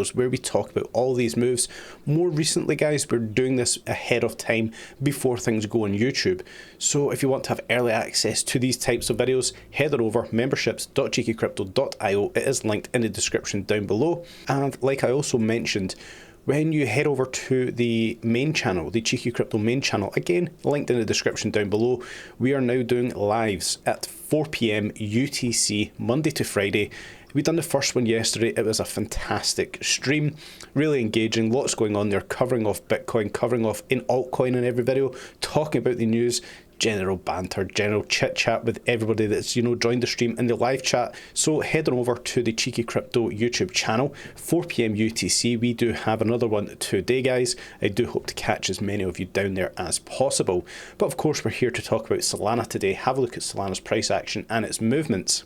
videos where we talk about all these moves. More recently, guys, we're doing this ahead of time before things go on YouTube. So if you want to have early access to these types of videos, head on over memberships.𝗕𝗘𝗪𝗏𝗍𝒑𝗧𝗏. It is linked in the description down below. And like I also mentioned, when you head over to the main channel, the Cheeky Crypto main channel, again, linked in the description down below, we are now doing lives at 4 PM UTC, Monday to Friday. We done the first one yesterday. It was a fantastic stream, really engaging, lots going on there, covering off Bitcoin, covering off in altcoin in every video, talking about the news, general banter, general chit chat with everybody that's, you know, joined the stream in the live chat. So head on over to the Cheeky Crypto YouTube channel, 4 PM UTC. We do have another one today, guys. I do hope to catch as many of you down there as possible. But of course, we're here to talk about Solana today, have a look at Solana's price action and its movements.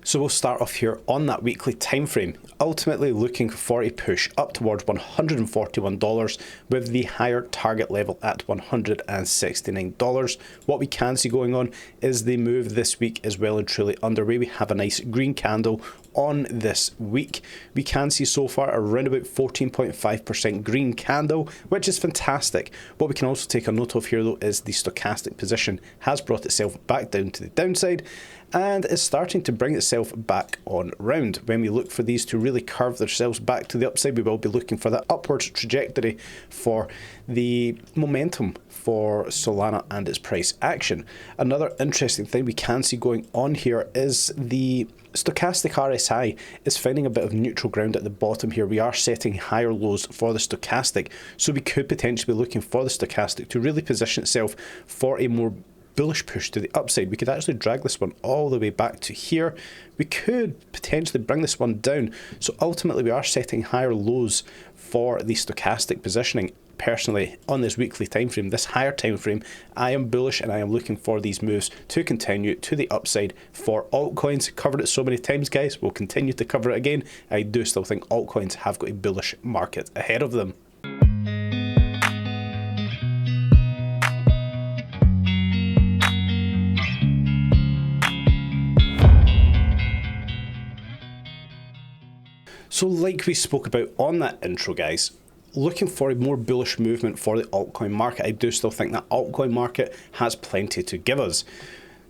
So we'll start off here on that weekly time frame, ultimately looking for a push up towards $141 with the higher target level at $169. What we can see going on is the move this week is well and truly underway. We have a nice green candle on this week. We can see so far around about 14.5% green candle, which is fantastic. What we can also take a note of here though is the stochastic position has brought itself back down to the downside and is starting to bring itself back on round. When we look for these to really curve themselves back to the upside, we will be looking for that upwards trajectory for the momentum for Solana and its price action. Another interesting thing we can see going on here is the stochastic RSI is finding a bit of neutral ground at the bottom here. We are setting higher lows for the stochastic, so we could potentially be looking for the stochastic to really position itself for a more bullish push to the upside. We could actually drag this one all the way back to here. We could potentially bring this one down. So ultimately we are setting higher lows for the stochastic positioning. Personally, on this weekly time frame, this higher time frame, I am bullish and I am looking for these moves to continue to the upside for altcoins. Covered it so many times, guys, we'll continue to cover it again. I do still think altcoins have got a bullish market ahead of them. So like we spoke about on that intro, guys, looking for a more bullish movement for the altcoin market. I do still think that altcoin market has plenty to give us.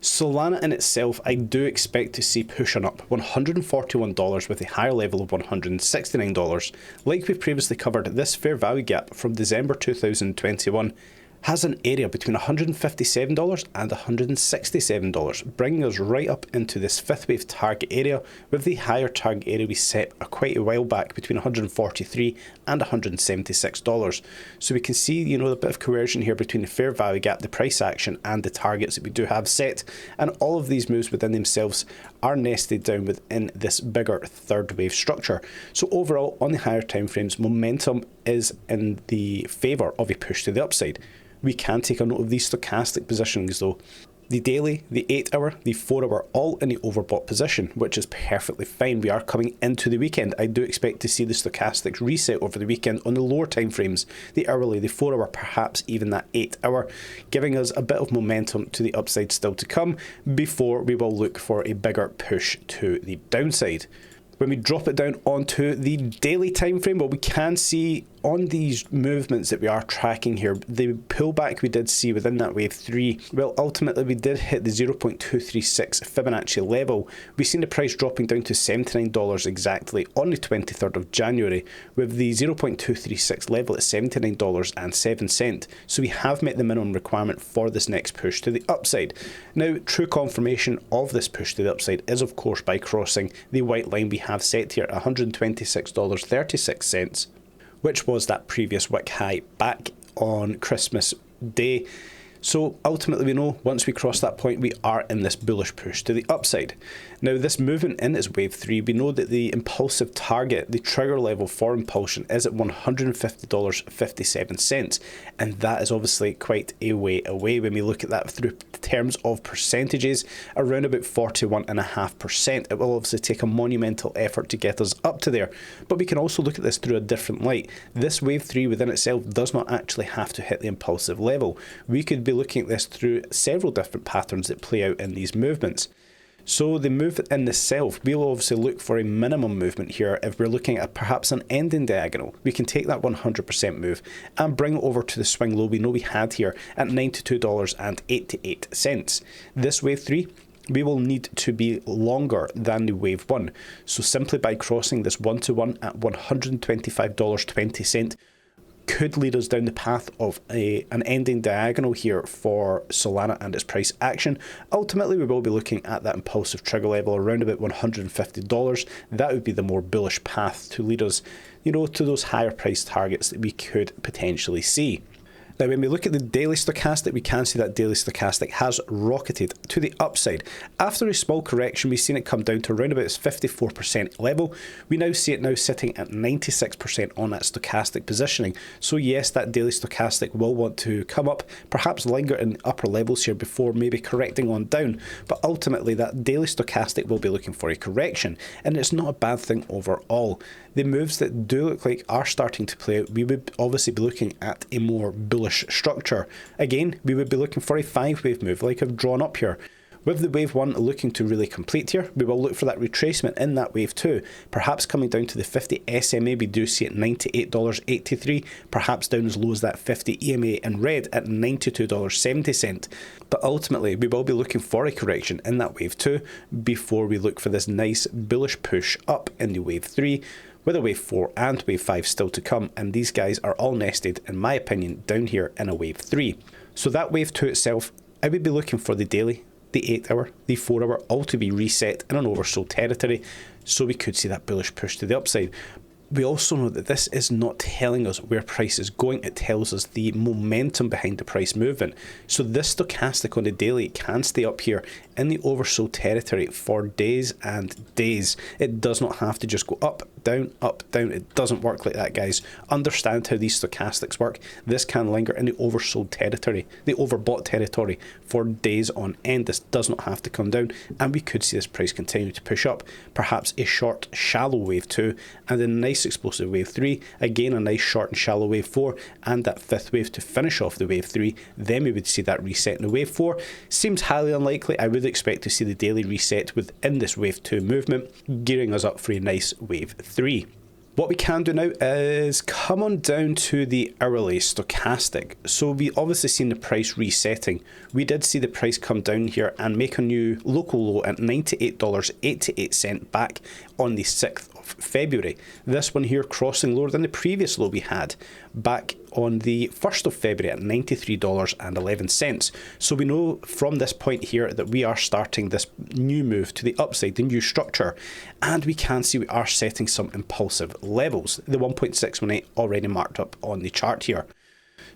Solana in itself, I do expect to see pushing up $141 with a higher level of $169. Like we previously covered, this fair value gap from December 2021 has an area between $157 and $167, bringing us right up into this fifth wave target area, with the higher target area we set quite a while back between $143 and $176. So we can see, you know, a bit of coercion here between the fair value gap, the price action, and the targets that we do have set, and all of these moves within themselves are nested down within this bigger third wave structure. So overall, on the higher time frames, momentum is in the favour of a push to the upside. We can take a note of these stochastic positionings though. The daily, the 8 hour, the 4 hour, all in the overbought position, which is perfectly fine. We are coming into the weekend. I do expect to see the stochastics reset over the weekend on the lower time frames, the hourly, the 4 hour, perhaps even that 8 hour, giving us a bit of momentum to the upside still to come before we will look for a bigger push to the downside. When we drop it down onto the daily time frame, well, we can see on these movements that we are tracking here, the pullback we did see within that wave 3, well, ultimately we did hit the 0.236 Fibonacci level. We've seen the price dropping down to $79 exactly on the 23rd of January, with the 0.236 level at $79.07. So we have met the minimum requirement for this next push to the upside. Now, true confirmation of this push to the upside is, of course, by crossing the white line we have set here at $126.36. which was that previous wick high back on Christmas Day. So ultimately we know once we cross that point we are in this bullish push to the upside. Now this movement in its wave 3, we know that the impulsive target, the trigger level for impulsion, is at $150.57, and that is obviously quite a way away when we look at that through terms of percentages, around about 41.5%. It will obviously take a monumental effort to get us up to there, but we can also look at this through a different light. This wave 3 within itself does not actually have to hit the impulsive level. We could be looking at this through several different patterns that play out in these movements. So the move in itself, we'll obviously look for a minimum movement here. If we're looking at perhaps an ending diagonal, we can take that 100% move and bring it over to the swing low we know we had here at $92.88. This wave 3, we will need to be longer than the wave 1. So simply by crossing this 1-to-1 at $125.20 could lead us down the path of an ending diagonal here for Solana and its price action. Ultimately, we will be looking at that impulsive trigger level around about $150. That would be the more bullish path to lead us, to those higher price targets that we could potentially see. Now, when we look at the daily stochastic, we can see that daily stochastic has rocketed to the upside. After a small correction, we've seen it come down to around about its 54% level. We now see it now sitting at 96% on that stochastic positioning. So yes, that daily stochastic will want to come up, perhaps linger in upper levels here before maybe correcting on down. But ultimately, that daily stochastic will be looking for a correction, and it's not a bad thing overall. The moves that do look like are starting to play out, we would obviously be looking at a more bullish structure. Again, we would be looking for a 5-wave move like I've drawn up here. With the wave 1 looking to really complete here, we will look for that retracement in that wave 2, perhaps coming down to the 50 SMA we do see at $98.83, perhaps down as low as that 50 EMA in red at $92.70. But ultimately, we will be looking for a correction in that wave 2 before we look for this nice bullish push up in the wave 3, with a wave 4 and wave 5 still to come, and these guys are all nested, in my opinion, down here in a wave 3. So that wave 2 itself, I would be looking for the daily, the 8 hour, the 4 hour, all to be reset in an oversold territory, so we could see that bullish push to the upside. We also know that this is not telling us where price is going, it tells us the momentum behind the price movement. So this stochastic on the daily can stay up here in the oversold territory for days and days. It does not have to just go up, down, it doesn't work like that, guys. Understand how these stochastics work. This can linger in the oversold territory, the overbought territory for days on end. This does not have to come down, and we could see this price continue to push up, perhaps a short shallow wave 2 and a nice explosive wave 3, again a nice short and shallow wave 4, and that 5th wave to finish off the wave 3. Then we would see that reset in the wave 4. Seems highly unlikely. I would expect to see the daily reset within this wave 2 movement, gearing us up for a nice wave 3. What we can do now is come on down to the hourly stochastic. So we obviously seen the price resetting. We did see the price come down here and make a new local low at $98.88 back on the 6th of February. This one here crossing lower than the previous low we had back on the 1st of February at $93.11. So we know from this point here that we are starting this new move to the upside, the new structure, and we can see we are setting some impulsive levels. The 1.618 already marked up on the chart here.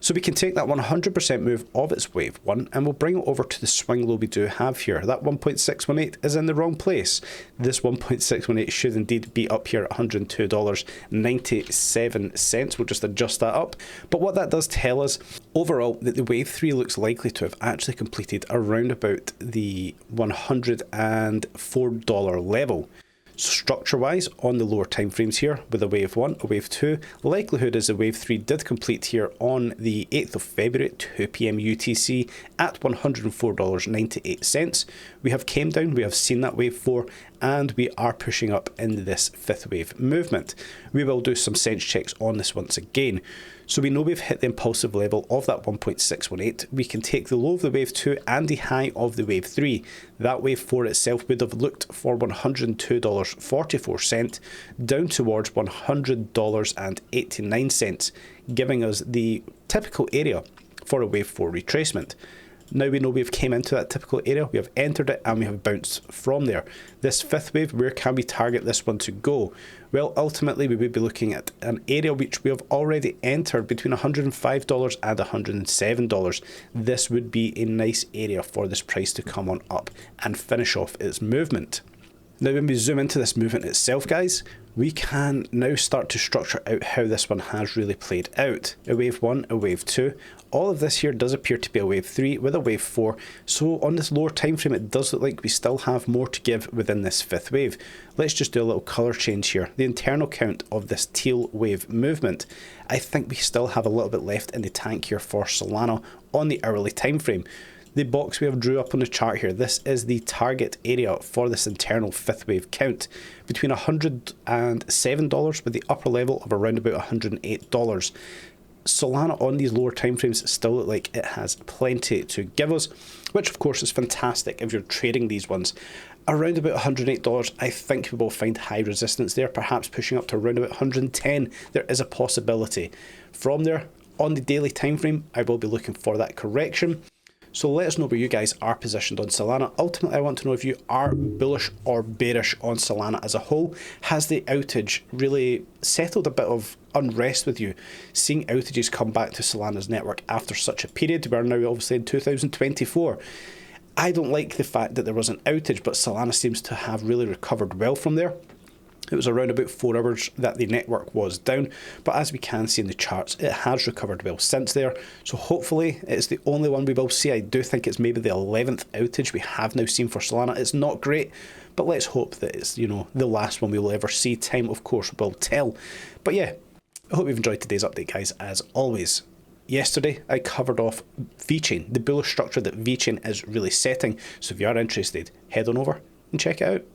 So we can take that 100% move of its wave 1 and we'll bring it over to the swing low we do have here. That 1.618 is in the wrong place. This 1.618 should indeed be up here at $102.97. We'll just adjust that up. But what that does tell us overall that the wave 3 looks likely to have actually completed around about the $104 level. Structure-wise, on the lower time frames here, with a wave 1, a wave 2, likelihood is a wave 3 did complete here on the 8th of February at 2 p.m. UTC at $104.98. We have came down, we have seen that wave 4, and we are pushing up into this 5th wave movement. We will do some sense checks on this once again. So we know we've hit the impulsive level of that 1.618. We can take the low of the wave 2 and the high of the wave 3. That wave 4 itself would have looked for $102.44 down towards $100.89, giving us the typical area for a wave 4 retracement. Now we know we've came into that typical area, we have entered it, and we have bounced from there. This fifth wave, where can we target this one to go? Well, ultimately we would be looking at an area which we have already entered between $105 and $107. This would be a nice area for this price to come on up and finish off its movement. Now when we zoom into this movement itself, guys, we can now start to structure out how this one has really played out. A wave 1, a wave 2. All of this here does appear to be a wave 3 with a wave 4. So on this lower time frame, it does look like we still have more to give within this fifth wave. Let's just do a little color change here. The internal count of this teal wave movement. I think we still have a little bit left in the tank here for Solana on the hourly time frame. The box we have drew up on the chart here, this is the target area for this internal fifth wave count, between $107 with the upper level of around about $108. Solana on these lower time frames still look like it has plenty to give us, which of course is fantastic if you're trading these ones. Around about $108, I think we will find high resistance there, perhaps pushing up to around about 110. There is a possibility. From there, on the daily time frame, I will be looking for that correction. So let us know where you guys are positioned on Solana. Ultimately, I want to know if you are bullish or bearish on Solana as a whole. Has the outage really settled a bit of unrest with you? Seeing outages come back to Solana's network after such a period. We are now obviously in 2024. I don't like the fact that there was an outage, but Solana seems to have really recovered well from there. It was around about 4 hours that the network was down, but as we can see in the charts, it has recovered well since there. So hopefully it's the only one we will see. I do think it's maybe the 11th outage we have now seen for Solana. It's not great, but let's hope that it's, you know, the last one we will ever see. Time, of course, will tell. But yeah, I hope you've enjoyed today's update, guys, as always. Yesterday, I covered off VeChain, the bullish structure that VeChain is really setting. So if you are interested, head on over and check it out.